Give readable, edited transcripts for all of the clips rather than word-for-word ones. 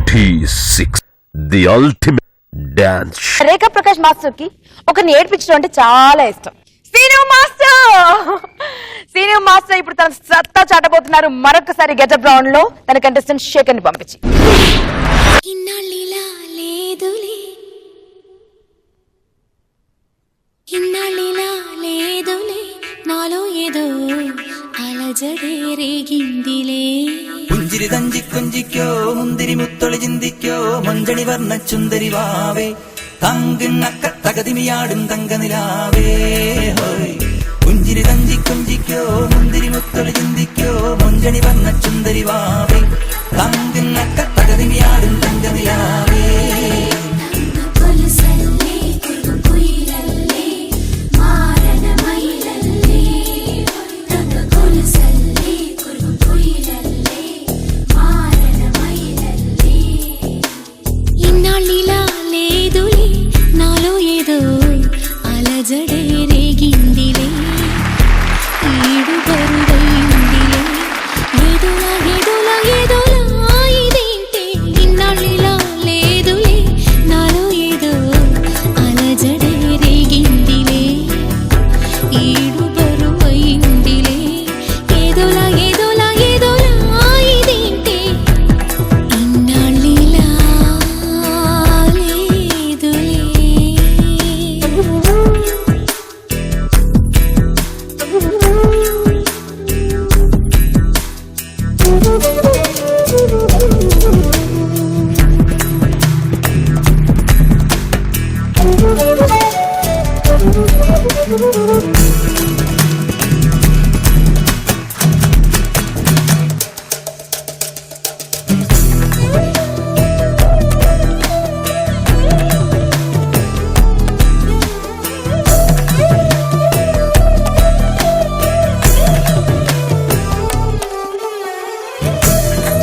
46 the ultimate dance. Rekha Prakash master కి ఒకరిని ఏడ్పించడం అంటే చాలా ఇష్టం. సీను మాస్టర్ ఇప్పుడు తన సత్తా చాటబోతున్నారు. మరొకసారి గెటప్ రౌండ్ లో తన కంటెస్టెంట్ శేఖర్ ని పంపించి ఇన్నాళ్ళిలా లేదులే నాలో ఏదో అలజడే రేగిందిలే. പുഞ്ചിരി തഞ്ചി കൊഞ്ചിക്കോ മുന്തിരി മുത്തൊളി ചിന്തിക്കോ മഞ്ചണി വർണ്ണ ചുന്ദരി വാവേ തങ്കിണ്ണക്ക തകതിമിയാടും തങ്കനിലാവേ. പുഞ്ചിരി തഞ്ചി കൊഞ്ചിക്കോ മുന്തിരി മുത്തൊളി ചിന്തിക്കോ മഞ്ചണി വർണ്ണ ചുന്ദരി വാവേ തങ്കിണ്ണക്ക തകതിമിയാടും തങ്കനിലാവേ. ఇన్నాళ్ళిలా లేదులే నాలో ఏదో అలజడే రేగిందిలే. ఈడు బరువైందిలే ఏదోలా ఇదేంటే. ఇన్నాళ్ళిలా లేదులే నాలో ఏదో అలజడే రేగిందిలే. ఈడు బరువైందిలే ఏదోలా ఇదేంటే. ఇన్నాళ్ళిలా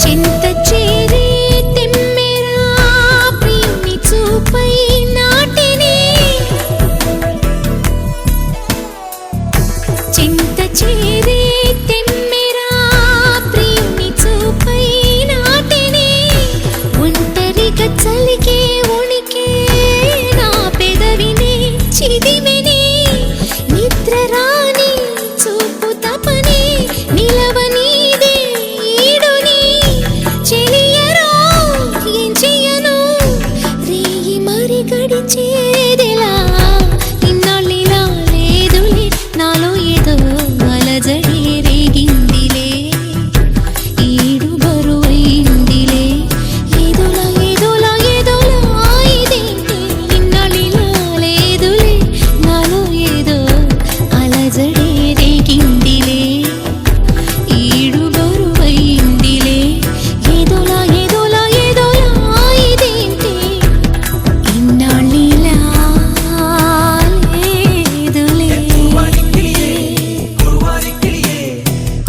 చింత చేరే తెమ్మెరా ప్రియుని చూపై నాటిని. చింత చేరే తెమ్మెరా ప్రియుని చూపై నాటిని. ఒంటరిగా చలికే ఉణికే నా పెదవినే చిదిమెని. నిద్ర రాని చూపు తపని నిలవనీదే ఈడుని. చెలియరో ఏం చెయ్యను రేయి మరి గడిచేదెలా. ఇన్నాళ్ళిలా లేదులే నాలో ఏదో అలజడి రేగిందిలే. ఈడు బరువైందిలే ఏదోలా ఇదేంటి. ఇన్నాళ్ళిలా లేదులే నాలో ఏదో అలజడి రేగిందిలే. ఈడు బరువైందిలే ఏదోలా ఇదేంటి. ఇన్నాళ్ళిలా లేదులే. കുറുവാരിക്കിളിയേ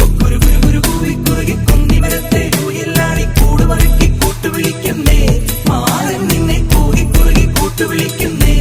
കൊക്കുരു കുരു കൂവി കുറുകി കുന്നി മരത്തെ കുയിലാടി കൂടുമറുക്കി കൂട്ടുവിളിക്കുന്നേ. മാരൻ നിന്നെ കൂകി കുറുകി കൂട്ടുവിളിക്കുന്നേ.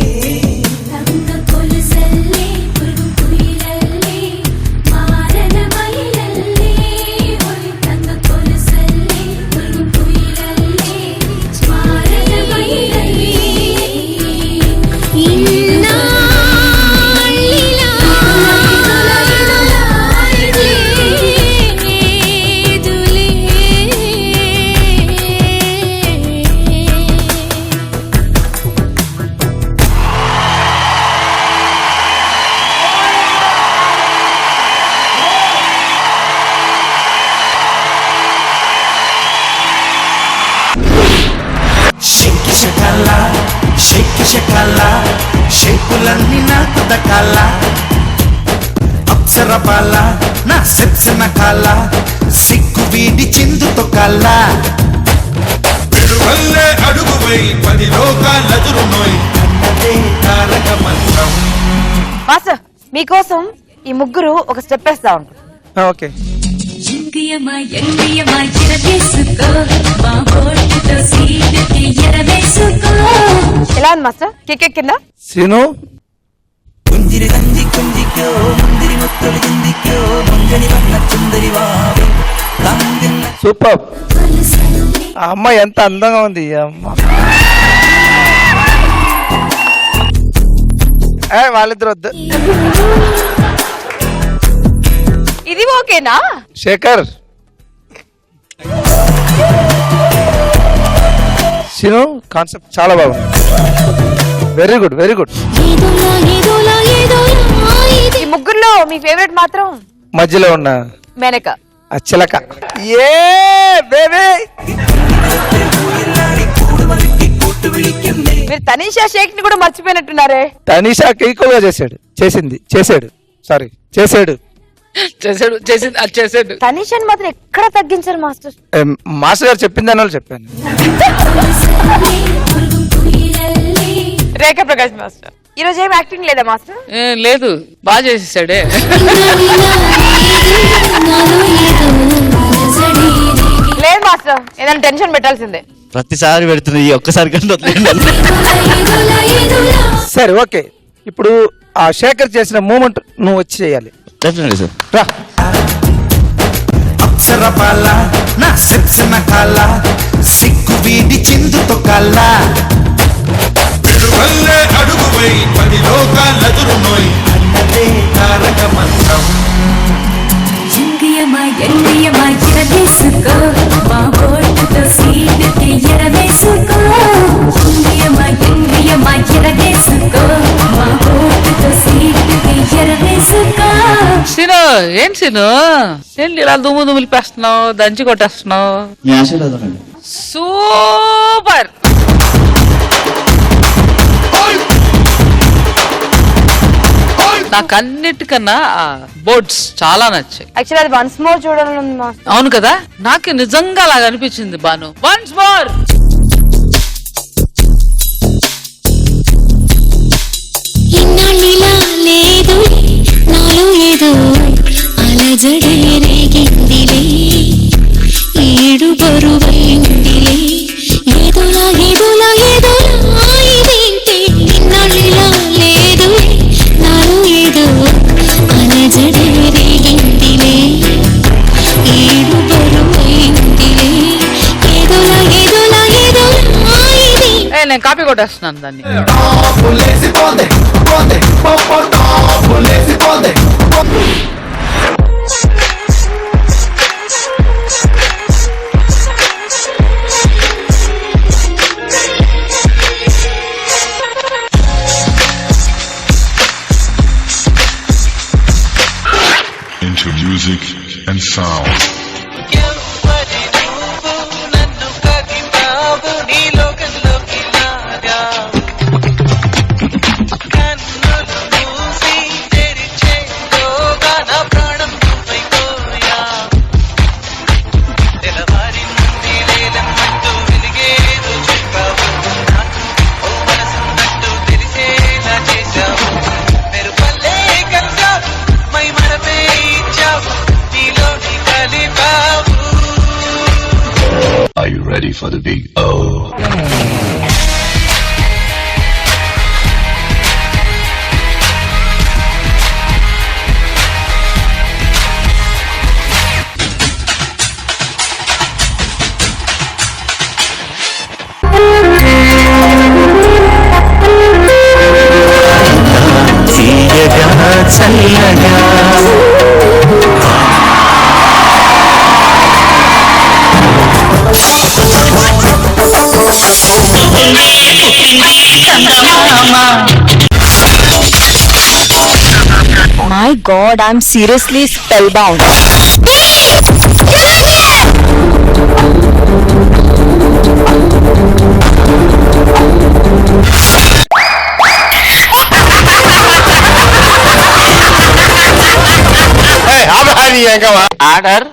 శకల షేపులన్నీ నాకు దక్కాల. అప్సర బాల నా సెప్సన కాల సిగ్గు వీడి చిందు తొక్కాల. విడువల్లే అడుగువై 10 లోకాలెదురునోయ్ అన్నదే తారక మంత్రం. మాస్టర్ మీకోసం ఈ ముగ్గురు ఒక స్టెప్ వేస్తా ఉంటారు. ఓకే. ఎలా ఉంది మాస్టర్? కిక్ కింద సీను പുഞ്ചിരി തഞ്ചി കൊഞ്ചിക്കോ മുന്തിരി മുത്തൊളി ചിന്തിക്കോ മഞ്ചണി വർണ്ണ ചുന്ദരി വാവേ തങ്കിണ്ണ సూపర్. ఆ అమ్మాయి ఎంత అందంగా ఉంది ఈ అమ్మ. వాళ్ళిద్దరు వద్దు. ఇది ఓకేనా? శేఖర్ సిను కాన్సెప్ట్ చాలా బాగుంది. Very good very good. ఏదోలా ఏదోలా ఏదోలా ఇది ఈ ముగ్గురులో మీ ఫేవరెట్ మాత్రం మధ్యలో ఉన్న మేనక. ఆ చిలక. ఏ బేబీ మీరు తనీషా షేక్ ని కూడా మర్చిపోయినట్టున్నారే. తనీషాకి ఈక్వల్ గా చేసాడు. తనీషాని మాత్రం ఎక్కడ తగ్గించారు మాస్టర్? మాస్టర్ గారు చెప్పిందని వాళ్ళు చెప్పాను. రేఖా ప్రకాష్ మాస్టర్ ఈ రోజు ఏం యాక్టింగ్ లేదా మాస్టర్? లేదు, బాగా చేసేసాడే. లేదు మాస్టర్, ఏదైనా టెన్షన్ పెట్టాల్సిందే. ప్రతిసారి పెడుతుంది, ఈ ఒక్కసారి కంటే సరే ఓకే, ఇప్పుడు ఆ శేఖర్ చేసిన మూమెంట్ నువ్వు వచ్చి చేయాలి. Definitely sir. రా. అప్సరపాల నా సెప్సన కాల సిక్కు వీడి చిందుతో కాల పిడుగల్లే అడుగువై 10 లోకాలెదురునోయ్ అన్నదే తారక మంత్రం. జింగియమా ఎంగియమా ఎరవేసుకో మా ఓటుతో సీటుకి ఎరవేసుకో. జింగియమా ఎంగియమా ఎరవేసుకో మా ఓటుతో సీటుకి ఎరవేసుకో. సీను ఏంటి సీను, ఏంటి ఇలా దుమ్ములిపేస్తున్నావు, దంచి కొట్టేస్తున్నావు? మీ ఆశీర్వాదం. సూపర్. నాకు అన్నిటికన్నా బోర్డ్స్ చాలా నచ్చాయి. యాక్చువల్లీ అది వన్స్ మోర్ చూడాలని ఉంది మాస్టర్. అవును కదా, నాకు నిజంగా అలాగ అనిపించింది. Banu once more. ఇన్నాళ్ళిలా లేదు నాలో ఏదో అలజడే రేగిందిలే. ఏడు బరువైందిలే. ఏదోలా ఏదోలా ఏదోలా ఇదేంటి. ఇన్నాళ్ళిలా లేదు నాలో ఏదో అలజడే రేగిందిలే. ఏడు బరువైందిలే. ఏదోలా ఏదోలా ఏదోలా ఇది. నేను కాపీ కొట్టేస్తున్నాను దాన్ని. లేసిపోంది పోంది top లేసిపోంది. Into music and sound. Are you ready for the big O? My God, I'm seriously spellbound. Order.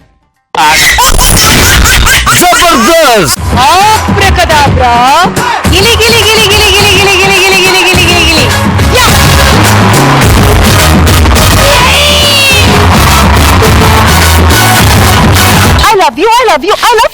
Jabardasth. Abracadabra. Gili gili gili gili gili gili gili gili gili gili gili gili. Yeah. I love you. I love you. I love